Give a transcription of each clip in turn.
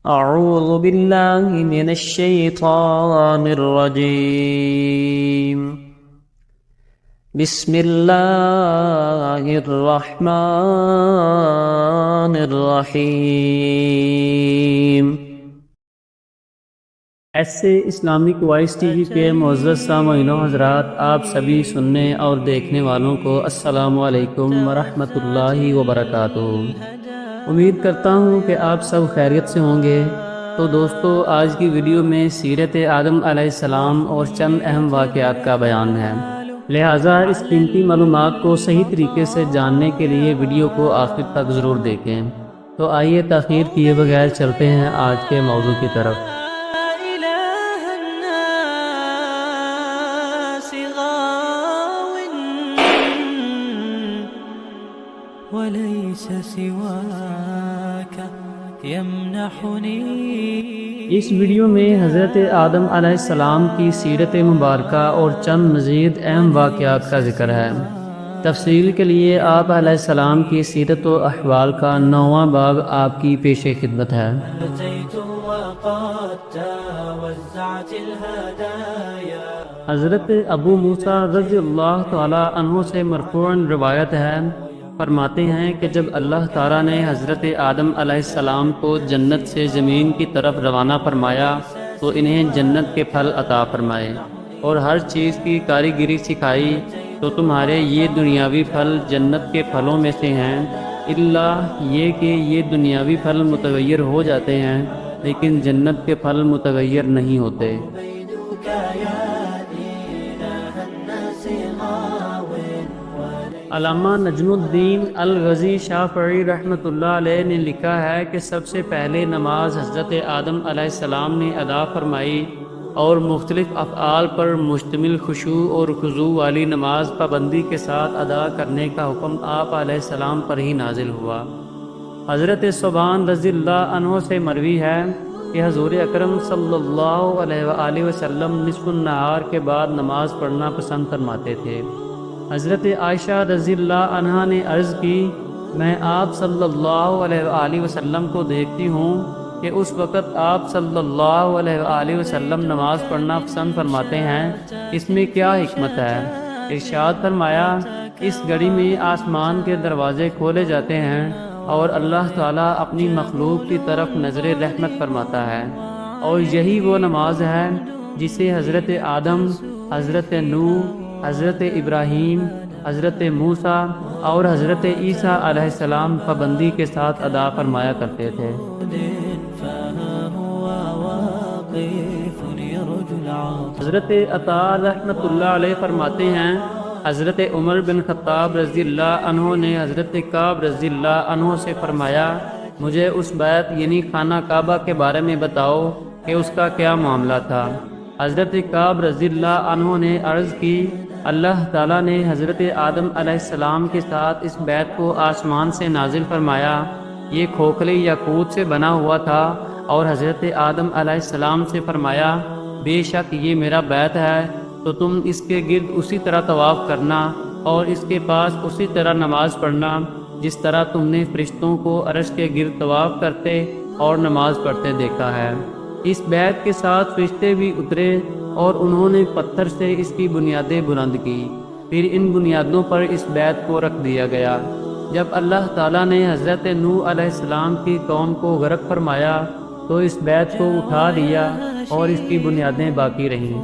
أعوذ بالله من الشيطان الرجيم. بسم الله الرحمن الرحيم. ایسے اسلامک وائس ٹی وی کے معزز سامعین و حضرات، آپ سبھی سننے اور دیکھنے والوں کو السلام علیکم ورحمۃ اللہ وبرکاتہ۔ امید کرتا ہوں کہ آپ سب خیریت سے ہوں گے۔ تو دوستو، آج کی ویڈیو میں سیرت آدم علیہ السلام اور چند اہم واقعات کا بیان ہے، لہٰذا اس قیمتی معلومات کو صحیح طریقے سے جاننے کے لیے ویڈیو کو آخر تک ضرور دیکھیں۔ تو آئیے تاخیر کیے بغیر چلتے ہیں آج کے موضوع کی طرف۔ وليس سواك يمنحني۔ اس ویڈیو میں حضرت آدم علیہ السلام کی سیرت مبارکہ اور چند مزید اہم واقعات کا ذکر ہے۔ تفصیل کے لیے آپ علیہ السلام کی سیرت و احوال کا 9واں باب آپ کی پیش خدمت ہے۔ حضرت ابو موسیٰ رضی اللہ تعالی عنہ سے مرفوعاً روایت ہے، فرماتے ہیں کہ جب اللہ تعالیٰ نے حضرت آدم علیہ السلام کو جنت سے زمین کی طرف روانہ فرمایا تو انہیں جنت کے پھل عطا فرمائے اور ہر چیز کی کاریگری سکھائی، تو تمہارے یہ دنیاوی پھل جنت کے پھلوں میں سے ہیں، الا یہ کہ یہ دنیاوی پھل متغیر ہو جاتے ہیں لیکن جنت کے پھل متغیر نہیں ہوتے۔ علامہ نجم الدین الغزی شافعی رحمۃ اللہ علیہ نے لکھا ہے کہ سب سے پہلے نماز حضرت آدم علیہ السلام نے ادا فرمائی اور مختلف افعال پر مشتمل خشوع اور خضوع والی نماز پابندی کے ساتھ ادا کرنے کا حکم آپ علیہ السلام پر ہی نازل ہوا۔ حضرت ثوبان رضی اللہ عنہ سے مروی ہے کہ حضور اکرم صلی اللہ علیہ وآلہ وسلم نصف النہار کے بعد نماز پڑھنا پسند فرماتے تھے۔ حضرت عائشہ رضی اللہ عنہا نے عرض کی، میں آپ صلی اللہ علیہ وآلہ وسلم کو دیکھتی ہوں کہ اس وقت آپ صلی اللہ علیہ وآلہ وسلم نماز پڑھنا پسند فرماتے ہیں، اس میں کیا حکمت ہے؟ ارشاد فرمایا، اس گھڑی میں آسمان کے دروازے کھولے جاتے ہیں اور اللہ تعالیٰ اپنی مخلوق کی طرف نظر رحمت فرماتا ہے، اور یہی وہ نماز ہے جسے حضرت آدم، حضرت نوح، حضرت ابراہیم، حضرت موسیٰ اور حضرت عیسیٰ علیہ السلام پابندی کے ساتھ ادا فرمایا کرتے تھے۔ حضرت عطا رحمۃ اللہ علیہ فرماتے ہیں، حضرت عمر بن خطاب رضی اللہ عنہ نے حضرت کعب رضی اللہ عنہ سے فرمایا، مجھے اس بیت یعنی خانہ کعبہ کے بارے میں بتاؤ کہ اس کا کیا معاملہ تھا۔ حضرت کعب رضی اللہ عنہ نے عرض کی، اللہ تعالیٰ نے حضرت آدم علیہ السلام کے ساتھ اس بیت کو آسمان سے نازل فرمایا، یہ کھوکھلے یاقوت سے بنا ہوا تھا، اور حضرت آدم علیہ السلام سے فرمایا، بے شک یہ میرا بیت ہے، تو تم اس کے گرد اسی طرح طواف کرنا اور اس کے پاس اسی طرح نماز پڑھنا جس طرح تم نے فرشتوں کو عرش کے گرد طواف کرتے اور نماز پڑھتے دیکھا ہے۔ اس بیت کے ساتھ فرشتے بھی اترے اور انہوں نے پتھر سے اس کی بنیادیں بلند کی، پھر ان بنیادوں پر اس بیت کو رکھ دیا گیا۔ جب اللہ تعالیٰ نے حضرت نوح علیہ السلام کی قوم کو غرق فرمایا تو اس بیت کو اٹھا لیا اور اس کی بنیادیں باقی رہیں۔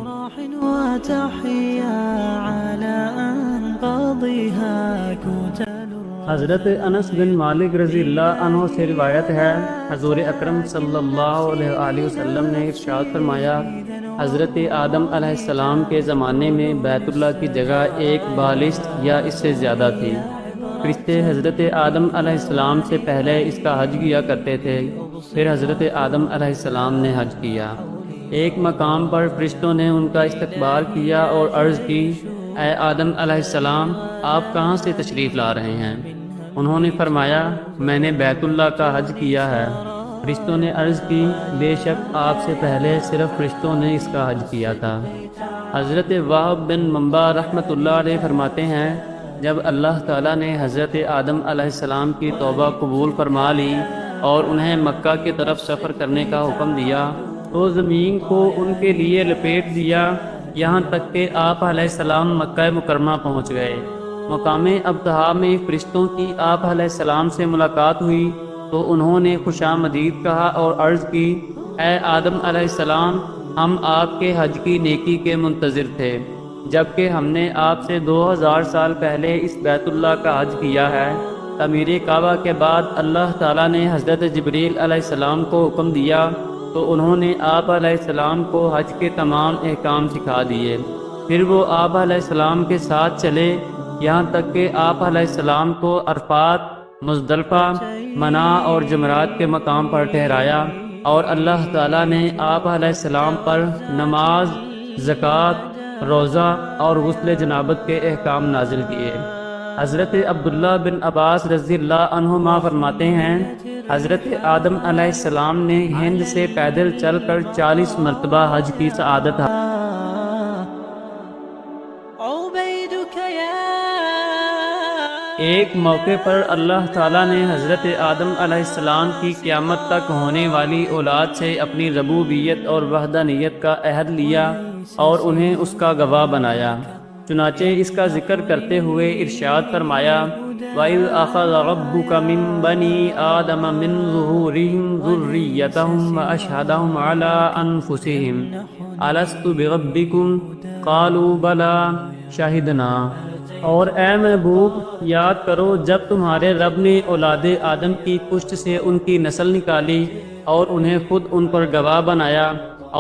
حضرت انس بن مالک رضی اللہ عنہ سے روایت ہے، حضور اکرم صلی اللہ علیہ وآلہ وسلم نے ارشاد فرمایا، حضرت آدم علیہ السلام کے زمانے میں بیت اللہ کی جگہ ایک بالشت یا اس سے زیادہ تھی۔ فرشتے حضرت آدم علیہ السلام سے پہلے اس کا حج کیا کرتے تھے، پھر حضرت آدم علیہ السلام نے حج کیا۔ ایک مقام پر فرشتوں نے ان کا استقبال کیا اور عرض کی، اے آدم علیہ السلام، آپ کہاں سے تشریف لا رہے ہیں؟ انہوں نے فرمایا، میں نے بیت اللہ کا حج کیا ہے۔ فرشتوں نے عرض کی، بے شک آپ سے پہلے صرف فرشتوں نے اس کا حج کیا تھا۔ حضرت وہب بن منبع رحمۃ اللہ علیہ فرماتے ہیں، جب اللہ تعالیٰ نے حضرت آدم علیہ السلام کی توبہ قبول فرما لی اور انہیں مکہ کی طرف سفر کرنے کا حکم دیا تو زمین کو ان کے لیے لپیٹ دیا یہاں تک کہ آپ علیہ السلام مکہ مکرمہ پہنچ گئے۔ مقام ابتہا میں فرشتوں کی آپ علیہ السلام سے ملاقات ہوئی تو انہوں نے خوش آمدید کہا اور عرض کی، اے آدم علیہ السلام، ہم آپ کے حج کی نیکی کے منتظر تھے، جبکہ ہم نے آپ سے 2000 سال پہلے اس بیت اللہ کا حج کیا ہے۔ تعمیر کعبہ کے بعد اللہ تعالیٰ نے حضرت جبریل علیہ السلام کو حکم دیا تو انہوں نے آپ علیہ السلام کو حج کے تمام احکام سکھا دیے۔ پھر وہ آپ علیہ السلام کے ساتھ چلے یہاں تک کہ آپ علیہ السلام کو عرفات، مزدلفہ، منا اور جمرات کے مقام پر ٹھہرایا، اور اللہ تعالیٰ نے آپ علیہ السلام پر نماز، زکوٰۃ، روزہ اور غسل جنابت کے احکام نازل کیے۔ حضرت عبداللہ بن عباس رضی اللہ عنہما فرماتے ہیں، حضرت آدم علیہ السلام نے ہند سے پیدل چل کر 40 مرتبہ حج کی سعادت حاصل عبيدك يا ایک موقع پر اللہ تعالیٰ نے حضرت آدم علیہ السلام کی قیامت تک ہونے والی اولاد سے اپنی ربوبیت اور وحدانیت کا عہد لیا اور انہیں اس کا گواہ بنایا۔ چنانچہ اس کا ذکر کرتے ہوئے ارشاد فرمایا، وَإِذْ أَخَذَ رَبُّكَ مِن بَنِي آدَمَ مِن ظُهُورِهِمْ ذُرِّيَّتَهُمْ وَأَشْهَدَهُمْ عَلَىٰ أَنفُسِهِمْ أَلَسْتُ بِرَبِّكُمْ قَالُوا بَلَىٰ شَهِدْنَا۔ اور اے محبوب، یاد کرو جب تمہارے رب نے اولاد آدم کی پشت سے ان کی نسل نکالی اور انہیں خود ان پر گواہ بنایا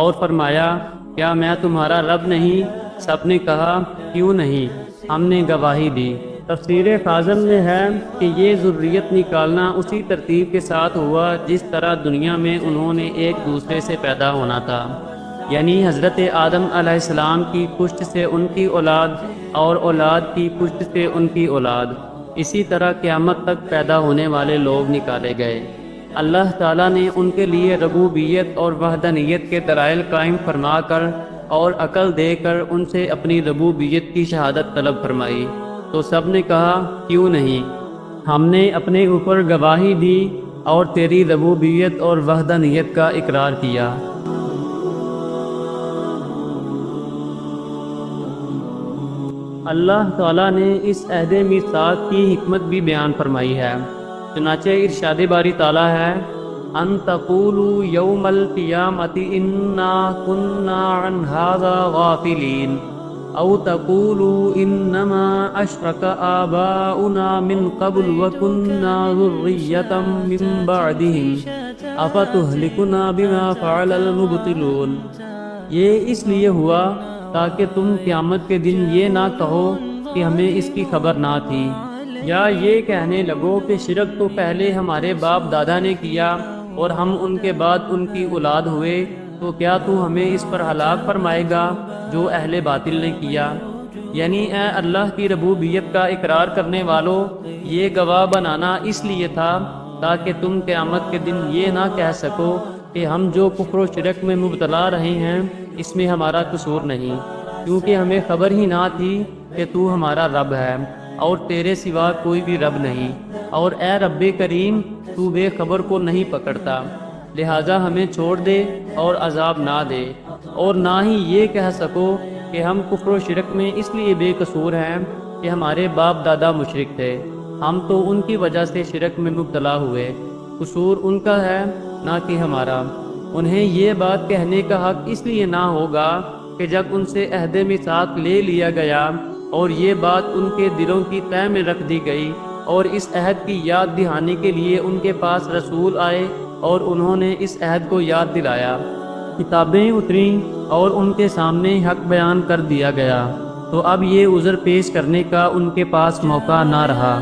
اور فرمایا، کیا میں تمہارا رب نہیں؟ سب نے کہا، کیوں نہیں، ہم نے گواہی دی۔ تفسیر خازن میں ہے کہ یہ ذریت نکالنا اسی ترتیب کے ساتھ ہوا جس طرح دنیا میں انہوں نے ایک دوسرے سے پیدا ہونا تھا، یعنی حضرت آدم علیہ السلام کی پشت سے ان کی اولاد اور اولاد کی پشت سے ان کی اولاد، اسی طرح قیامت تک پیدا ہونے والے لوگ نکالے گئے۔ اللہ تعالیٰ نے ان کے لیے ربوبیت اور وحدانیت کے دلائل قائم فرما کر اور عقل دے کر ان سے اپنی ربوبیت کی شہادت طلب فرمائی تو سب نے کہا، کیوں نہیں، ہم نے اپنے اوپر گواہی دی اور تیری ربوبیت اور وحدانیت کا اقرار کیا۔ اللہ تعالیٰ نے اس عہد میثاق کی حکمت بھی بیان فرمائی ہے۔ چنانچہ ارشاد باری تعالیٰ ہے، ان تقولوا یوم القیامت انا کنا عن ھذا غافلین او تقولوا انما اشرک آباؤنا من قبل وکنا ذریۃ من بعدہم افتہلکنا بما فعل المبطلون۔ یہ اس لیے ہوا تاکہ تم قیامت کے دن یہ نہ کہو کہ ہمیں اس کی خبر نہ تھی، یا یہ کہنے لگو کہ شرک تو پہلے ہمارے باپ دادا نے کیا اور ہم ان کے بعد ان کی اولاد ہوئے، تو کیا تو ہمیں اس پر ہلاک فرمائے گا جو اہل باطل نے کیا؟ یعنی اے اللہ کی ربوبیت کا اقرار کرنے والوں، یہ گواہ بنانا اس لیے تھا تاکہ تم قیامت کے دن یہ نہ کہہ سکو کہ ہم جو کفر و شرک میں مبتلا رہے ہیں اس میں ہمارا قصور نہیں، کیونکہ ہمیں خبر ہی نہ تھی کہ تو ہمارا رب ہے اور تیرے سوا کوئی بھی رب نہیں، اور اے رب کریم، تو بے خبر کو نہیں پکڑتا، لہٰذا ہمیں چھوڑ دے اور عذاب نہ دے، اور نہ ہی یہ کہہ سکو کہ ہم کفر و شرک میں اس لیے بے قصور ہیں کہ ہمارے باپ دادا مشرک تھے، ہم تو ان کی وجہ سے شرک میں مبتلا ہوئے، قصور ان کا ہے نہ کہ ہمارا۔ انہیں یہ بات کہنے کا حق اس لیے نہ ہوگا کہ جب ان سے عہد میثاق لے لیا گیا اور یہ بات ان کے دلوں کی تہ میں رکھ دی گئی، اور اس عہد کی یاد دہانی کے لیے ان کے پاس رسول آئے اور انہوں نے اس عہد کو یاد دلایا، کتابیں اتریں اور ان کے سامنے حق بیان کر دیا گیا، تو اب یہ عذر پیش کرنے کا ان کے پاس موقع نہ رہا۔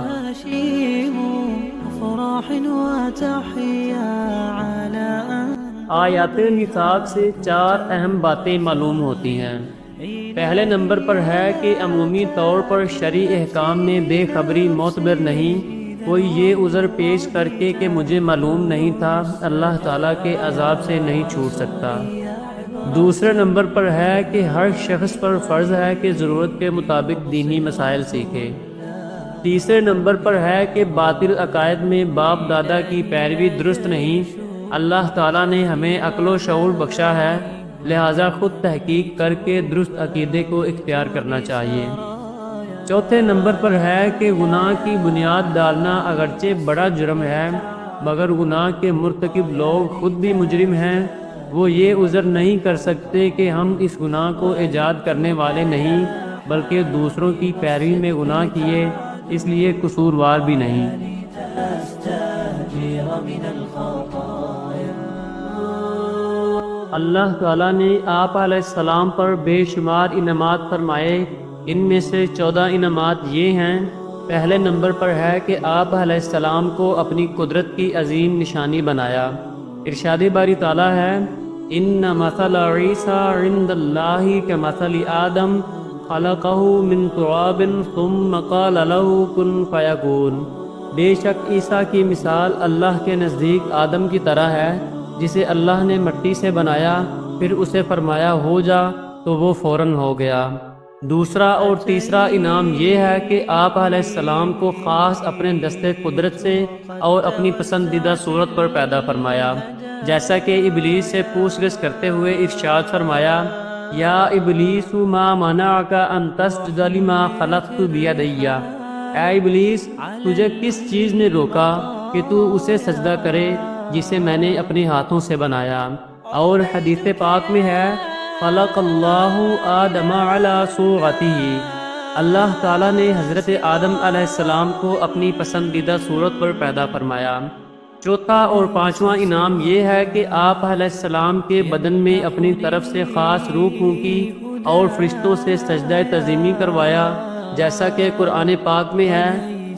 آیات میثاق سے 4 اہم باتیں معلوم ہوتی ہیں۔ پہلے نمبر پر ہے کہ عمومی طور پر شرعی احکام میں بے خبری معتبر نہیں، کوئی یہ عذر پیش کر کے کہ مجھے معلوم نہیں تھا اللہ تعالیٰ کے عذاب سے نہیں چھوٹ سکتا۔ دوسرے نمبر پر ہے کہ ہر شخص پر فرض ہے کہ ضرورت کے مطابق دینی مسائل سیکھے۔ تیسرے نمبر پر ہے کہ باطل عقائد میں باپ دادا کی پیروی درست نہیں۔ اللہ تعالیٰ نے ہمیں عقل و شعور بخشا ہے، لہٰذا خود تحقیق کر کے درست عقیدے کو اختیار کرنا چاہیے۔ چوتھے نمبر پر ہے کہ گناہ کی بنیاد ڈالنا اگرچہ بڑا جرم ہے، مگر گناہ کے مرتکب لوگ خود بھی مجرم ہیں۔ وہ یہ عذر نہیں کر سکتے کہ ہم اس گناہ کو ایجاد کرنے والے نہیں، بلکہ دوسروں کی پیروی میں گناہ کیے، اس لیے قصوروار بھی نہیں۔ اللہ تعالیٰ نے آپ علیہ السلام پر بے شمار انعامات فرمائے، ان میں سے 14 انعامات یہ ہیں۔ پہلے نمبر پر ہے کہ آپ علیہ السلام کو اپنی قدرت کی عظیم نشانی بنایا۔ ارشاد باری تعالیٰ ہے، ان مثل عیسیٰ عند اللہ کمثل آدم خلقہ من تراب ثم قال له کن فیکون۔ بے شک عیسیٰ کی مثال اللہ کے نزدیک آدم کی طرح ہے، جسے اللہ نے مٹی سے بنایا، پھر اسے فرمایا ہو جا تو وہ فوراً ہو گیا۔ دوسرا اور تیسرا انعام یہ ہے کہ آپ علیہ السلام کو خاص اپنے دستے قدرت سے اور اپنی پسندیدہ صورت پر پیدا فرمایا، جیسا کہ ابلیس سے پوچھ گچھ کرتے ہوئے ارشاد فرمایا، یا ابلیس ما منعک ان تسجد لما خلقت بیدی۔ اے ابلیس، تجھے کس چیز نے روکا کہ تو اسے سجدہ کرے جسے میں نے اپنے ہاتھوں سے بنایا؟ اور حدیث پاک میں ہے، خلق اللہ آدم علی صورتہ، اللہ تعالیٰ نے حضرت آدم علیہ السلام کو اپنی پسندیدہ صورت پر پیدا فرمایا۔ چوتھا اور پانچواں انعام یہ ہے کہ آپ علیہ السلام کے بدن میں اپنی طرف سے خاص روح پھونکی اور فرشتوں سے سجدہ تعظیمی کروایا، جیسا کہ قرآن پاک میں ہے،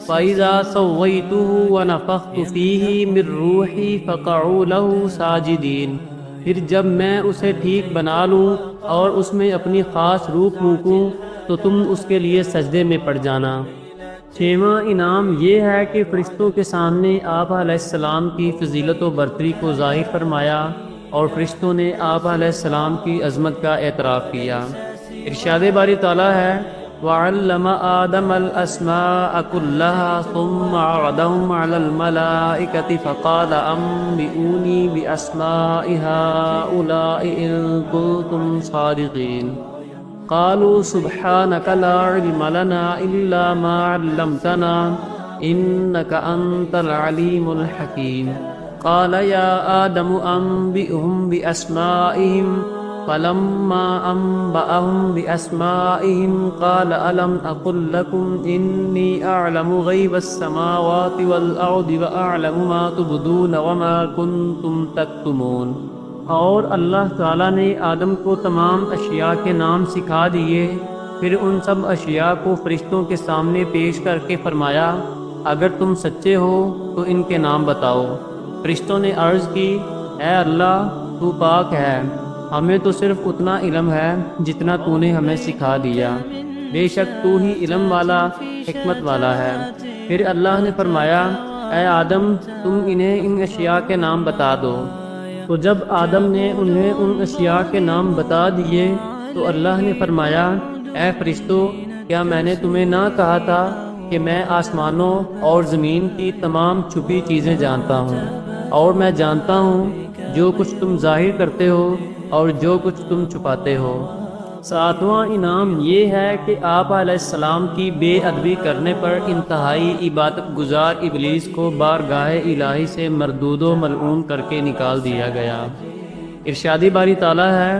فَإِذَا سَوَّيْتُهُ وَنَفَخْتُ فِيهِ مِن رُّوحِي فَقَعُوا لَهُ سَاجِدِينَ۔ پھر جب میں اسے ٹھیک بنا لوں اور اس میں اپنی خاص روح پھونکوں تو تم اس کے لیے سجدے میں پڑ جانا۔ چھواں انعام یہ ہے کہ فرشتوں کے سامنے آپ علیہ السلام کی فضیلت و برتری کو ظاہر فرمایا اور فرشتوں نے آپ علیہ السلام کی عظمت کا اعتراف کیا۔ ارشاد باری تعالیٰ ہے، وَعَلَّمَ آدَمَ الْأَسْمَاءَ كُلَّهَا ثُمَّ عَرَضَهُمْ عَلَى الْمَلَائِكَةِ فَقَالَ أَنبِئُونِي بِأَسْمَاءِ هَؤُلَاءِ إِن كُنتُمْ صَادِقِينَ قَالُوا سُبْحَانَكَ لَا عِلْمَ لَنَا إِلَّا مَا عَلَّمْتَنَا إِنَّكَ أَنتَ الْعَلِيمُ الْحَكِيمُ قَالَ يَا آدَمُ أَنبِئْهُم بِأَسْمَائِهِمْ فَلَمَّا أَنبَأَهُم بِأَسْمَائِهِمْ قَالَ أَلَمْ أَقُل لَّكُمْ إِنِّي أَعْلَمُ غَيْبَ السَّمَاوَاتِ وَالْأَرْضِ وَأَعْلَمُ مَا تُبْدُونَ وَمَا كُنتُمْ تَكْتُمُونَ۔ اور اللہ تعالیٰ نے آدم کو تمام اشیاء کے نام سکھا دیے، پھر ان سب اشیاء کو فرشتوں کے سامنے پیش کر کے فرمایا، اگر تم سچے ہو تو ان کے نام بتاؤ۔ فرشتوں نے عرض کی، اے اللہ، تو پاک ہے، ہمیں تو صرف اتنا علم ہے جتنا تو نے ہمیں سکھا دیا، بے شک تو ہی علم والا حکمت والا ہے۔ پھر اللہ نے فرمایا، اے آدم، تم انہیں ان اشیاء کے نام بتا دو۔ تو جب آدم نے انہیں ان اشیاء کے نام بتا دیے تو اللہ نے فرمایا، اے فرشتو، کیا میں نے تمہیں نہ کہا تھا کہ میں آسمانوں اور زمین کی تمام چھپی چیزیں جانتا ہوں، اور میں جانتا ہوں جو کچھ تم ظاہر کرتے ہو اور جو کچھ تم چھپاتے ہو۔ ساتواں انعام یہ ہے کہ آپ علیہ السلام کی بے ادبی کرنے پر انتہائی عبادت گزار ابلیس کو بارگاہ الہی سے مردود و ملعون کر کے نکال دیا گیا۔ ارشاد باری تعالیٰ ہے،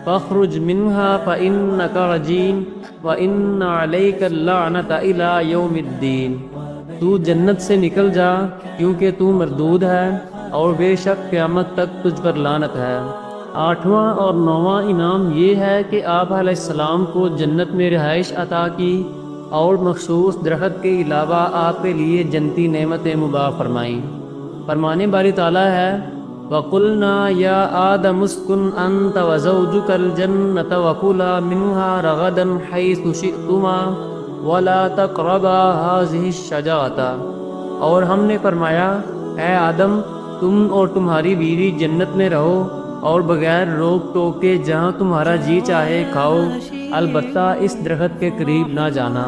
فَاخْرُجْ مِنْهَا فَإِنَّكَ رَجِيمٌ وَإِنَّ عَلَيْكَ اللَّعْنَةَ إِلَىٰ يَوْمِ الدِّينِ۔ تو جنت سے نکل جا کیونکہ تو مردود ہے، اور بے شک قیامت تک تجھ پر لعنت ہے۔ آٹھواں اور نواں انعام یہ ہے کہ آپ علیہ السلام کو جنت میں رہائش عطا کی اور مخصوص درخت کے علاوہ آپ کے لیے جنتی نعمتیں مباح فرمائیں۔ فرمان باری تعالیٰ ہے، وَقُلْنَا يَا آدَمُ اسْكُنْ أَنْتَ وَزَوْجُكَ الْجَنَّةَ وَكُلَا مِنْهَا رَغَدًا حَيْثُ شِئْتُمَا وَلَا تَقْرَبَا هَٰذِهِ الشَّجَرَةَ۔ اور ہم نے فرمایا، اے آدم، تم اور تمہاری بیوی جنت میں رہو اور بغیر روک ٹوک کے جہاں تمہارا جی چاہے کھاؤ، البتہ اس درخت کے قریب نہ جانا۔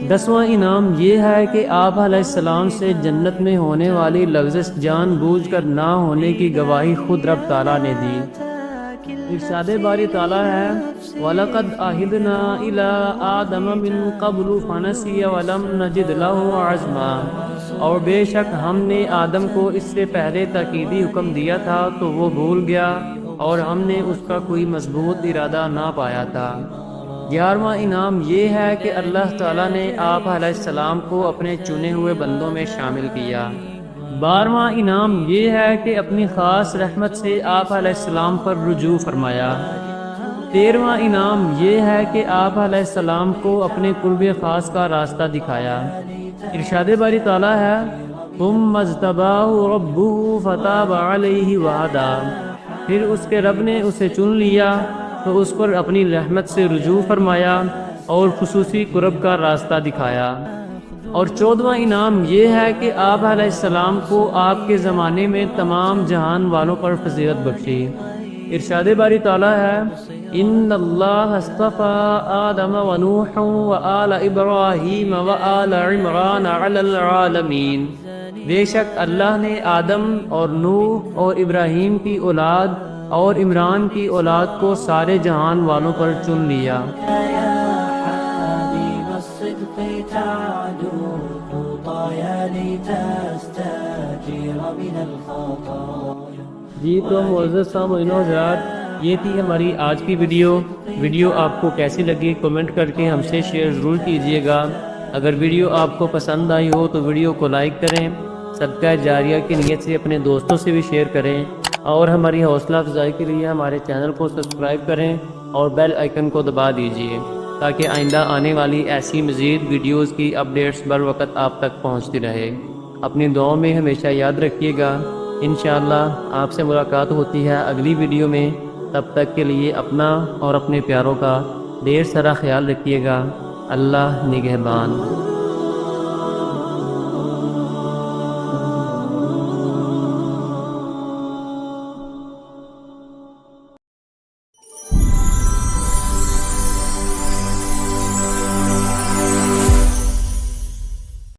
10واں انعام یہ ہے کہ آپ علیہ السلام سے جنت میں ہونے والی لغزش جان بوجھ کر نہ ہونے کی گواہی خود رب تعالیٰ نے دی۔ ارشاد باری تعالیٰ ہے وَلَقَدْ عَهِدْنَا إِلَىٰ آدَمَ مِن قَبْلُ فَنَسِيَ وَلَمْ نَجِدْ لَهُ عَزْمًا، اور بے شک ہم نے آدم کو اس سے پہلے تاکیدی حکم دیا تھا تو وہ بھول گیا اور ہم نے اس کا کوئی مضبوط ارادہ نہ پایا تھا۔ 11واں انعام یہ ہے کہ اللہ تعالیٰ نے آپ علیہ السلام کو اپنے چنے ہوئے بندوں میں شامل کیا۔ 12واں انعام یہ ہے کہ اپنی خاص رحمت سے آپ علیہ السلام پر رجوع فرمایا۔ 13واں انعام یہ ہے کہ آپ علیہ السلام کو اپنے قرب خاص کا راستہ دکھایا۔ ارشاد باری تعالیٰ ہے ثُمَّ اجْتَبَاهُ رَبُّهُ فَتَابَ عَلَيْهِ وَهَدَىٰ، پھر اس کے رب نے اسے چن لیا تو اس پر اپنی رحمت سے رجوع فرمایا اور خصوصی قرب کا راستہ دکھایا۔ اور 14واں انعام یہ ہے کہ آپ علیہ السلام کو آپ کے زمانے میں تمام جہان والوں پر فضیلت بخشی۔ ارشاد باری تعالیٰ ہے ان اللہ اصطفیٰ آدم ونوح وآل ابراہیم وآل عمران علی العالمین، بے شک اللہ نے آدم اور نوح اور ابراہیم کی اولاد اور عمران کی اولاد کو سارے جہان والوں پر چن لیا۔ جی تو معزز سامعین و حضرات، یہ تھی ہماری آج کی ویڈیو آپ کو کیسی لگی کمنٹ کر کے ہم سے شیئر ضرور کیجیے گا۔ اگر ویڈیو آپ کو پسند آئی ہو تو ویڈیو کو لائک کریں، صدقہ جاریہ کی نیت سے اپنے دوستوں سے بھی شیئر کریں، اور ہماری حوصلہ افزائی کے لیے ہمارے چینل کو سبسکرائب کریں اور بیل آئیکن کو دبا دیجیے تاکہ آئندہ آنے والی ایسی مزید ویڈیوز کی اپڈیٹس بر وقت آپ تک پہنچتی رہے۔ اپنی دعاؤں میں ہمیشہ یاد رکھیے گا۔ انشاءاللہ آپ سے ملاقات ہوتی ہے اگلی ویڈیو میں، تب تک کے لیے اپنا اور اپنے پیاروں کا ڈھیر سارا خیال رکھیے گا۔ اللہ نگہبان۔